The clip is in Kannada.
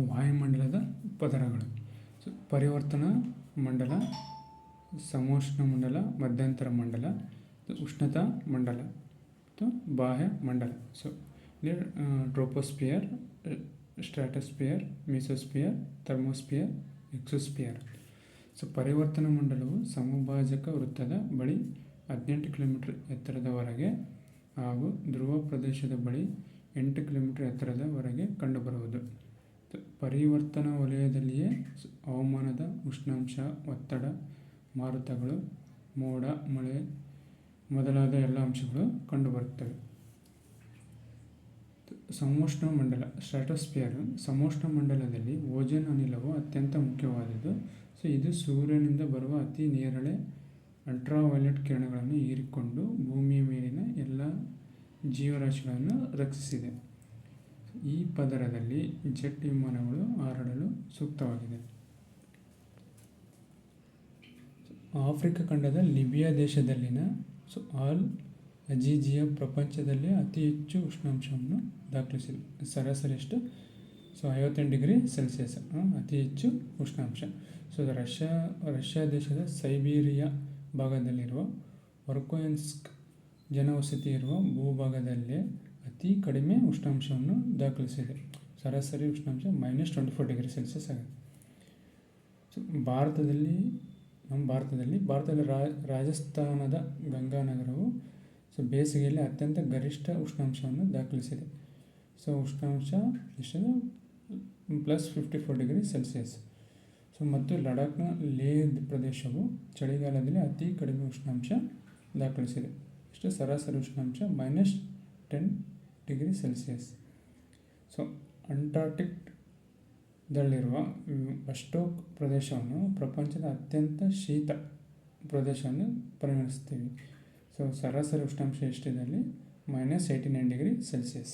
ವಾಯುಮಂಡಲದ ಪದರಗಳು. ಪರಿವರ್ತನಾ ಮಂಡಲ, ಸಮೋಷ್ಣ ಮಂಡಲ, ಮಧ್ಯಂತರ ಮಂಡಲ, ಉಷ್ಣತಾ ಮಂಡಲ ಮತ್ತು ಬಾಹ್ಯ ಮಂಡಲ. ಇಲ್ಲಿ troposphere, stratosphere, mesosphere, thermosphere, exosphere. ಪರಿವರ್ತನಾ ಮಂಡಲವು ಸಮಭಾಜಕ ವೃತ್ತದ ಬಳಿ 18 ಕಿಲೋಮೀಟರ್ ಎತ್ತರದವರೆಗೆ ಹಾಗೂ ಧ್ರುವ ಪ್ರದೇಶದ ಬಳಿ 8 ಕಿಲೋಮೀಟರ್ ಎತ್ತರದವರೆಗೆ ಕಂಡುಬರುವುದು. ಪರಿವರ್ತನಾ ವಲಯದಲ್ಲಿಯೇ ಹವಾಮಾನದ ಉಷ್ಣಾಂಶ, ಒತ್ತಡ, ಮಾರುತಗಳು, ಮೋಡ, ಮಳೆ ಮೊದಲಾದ ಎಲ್ಲ ಅಂಶಗಳು ಕಂಡುಬರುತ್ತವೆ. ಸಮೋಷ್ಣ ಮಂಡಲ, ಸ್ಟ್ರಾಟೋಸ್ಪಿಯರ್. ಸಮೋಷ್ಣ ಮಂಡಲದಲ್ಲಿ ಓಜೋನ್ ಅನಿಲವು ಅತ್ಯಂತ ಮುಖ್ಯವಾದುದು. ಇದು ಸೂರ್ಯನಿಂದ ಬರುವ ಅತಿ ನೇರಳೆ ಅಲ್ಟ್ರಾವೈಲೆಟ್ ಕಿರಣಗಳನ್ನು ಹೀರಿಕೊಂಡು ಭೂಮಿಯ ಮೇಲಿನ ಎಲ್ಲ ಜೀವರಾಶಿಗಳನ್ನು ರಕ್ಷಿಸಿದೆ. ಈ ಪದರದಲ್ಲಿ ಜೆಟ್ ವಿಮಾನಗಳು ಹಾರಾಡಲು ಸೂಕ್ತವಾಗಿದೆ. ಆಫ್ರಿಕಾ ಖಂಡದ ಲಿಬಿಯಾ ದೇಶದಲ್ಲಿನ ಅಲ್ ಅಜೀಜಿಯಾ ಪ್ರಪಂಚದಲ್ಲಿ ಅತಿ ಹೆಚ್ಚು ಉಷ್ಣಾಂಶವನ್ನು ದಾಖಲಿಸಿದೆ. ಸರಾಸರಿ ಎಷ್ಟು? 58 ಡಿಗ್ರಿ ಸೆಲ್ಸಿಯಸ್ ಅತಿ ಹೆಚ್ಚು ಉಷ್ಣಾಂಶ. ರಷ್ಯಾ ದೇಶದ ಸೈಬೀರಿಯಾ ಭಾಗದಲ್ಲಿರುವ ಒರ್ಕೋಯನ್ಸ್ಕ್ ಜನವಸತಿ ಇರುವ ಭೂಭಾಗದಲ್ಲೇ ಅತಿ ಕಡಿಮೆ ಉಷ್ಣಾಂಶವನ್ನು ದಾಖಲಿಸಿದೆ. ಸರಾಸರಿ ಉಷ್ಣಾಂಶ -24 ಡಿಗ್ರಿ ಸೆಲ್ಸಿಯಸ್ ಆಗಿದೆ. ನಮ್ಮ ಭಾರತದಲ್ಲಿ ರಾಜಸ್ಥಾನದ ಗಂಗಾನಗರವು ಬೇಸಿಗೆಯಲ್ಲಿ ಅತ್ಯಂತ ಗರಿಷ್ಠ ಉಷ್ಣಾಂಶವನ್ನು ದಾಖಲಿಸಿದೆ. ಉಷ್ಣಾಂಶ ಎಷ್ಟಿದೆ? +54 ಡಿಗ್ರಿ ಸೆಲ್ಸಿಯಸ್. ಮತ್ತು ಲಡಾಖ್ನ ಲೇಹ್ ಪ್ರದೇಶವು ಚಳಿಗಾಲದಲ್ಲಿ ಅತಿ ಕಡಿಮೆ ಉಷ್ಣಾಂಶ ದಾಖಲಿಸಿದೆ. ಸರಾಸರಿ ಉಷ್ಣಾಂಶ -10 ಡಿಗ್ರಿ ಸೆಲ್ಸಿಯಸ್. ಅಂಟಾರ್ಟಿಕ್ದಲ್ಲಿರುವ ವಸ್ಟೋಕ್ ಪ್ರದೇಶವನ್ನು ಪ್ರಪಂಚದ ಅತ್ಯಂತ ಶೀತ ಪ್ರದೇಶವನ್ನು ಪರಿಗಣಿಸ್ತೀವಿ. ಸರಾಸರಿ ಉಷ್ಣಾಂಶ ಎಷ್ಟಿದೆ ಅಲ್ಲಿ? -89 ಡಿಗ್ರಿ ಸೆಲ್ಸಿಯಸ್.